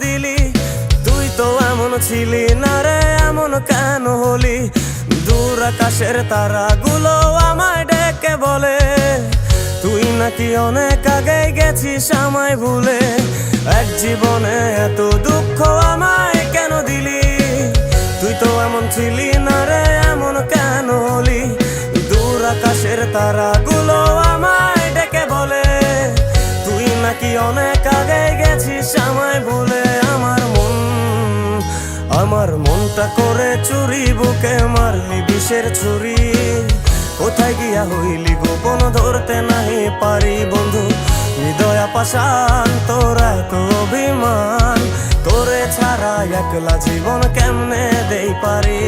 দিলি? তুই তো এমন ছিলি না রে, এমন কেন হলি? দূর আকাশের তারাগুলো আমায় ডেকে বলে তুই নাকি অনেক আগে গেছিস আমায় ভুলে। এক জীবনে এত দুঃখ আমায় কেন দিলি? তুই তো এমন ছিলি না রে, এমন কেন হলি? দূর আকাশের তারাগুলো আমায় ডেকে বলে তুই নাকি অনেক আগে গেছিস আমায় ভুলে। আমার মনটা করে চুরি, বুকে মারলি বিষের ছুরি। কোথায় গিয়া হইলি গোপন ধরতে নাহি পারি বন্ধু। হৃদয় পাষাণ তোর এত অভিমান, তোরে ছাড়া একলা জীবন কেমনে দেই পারি।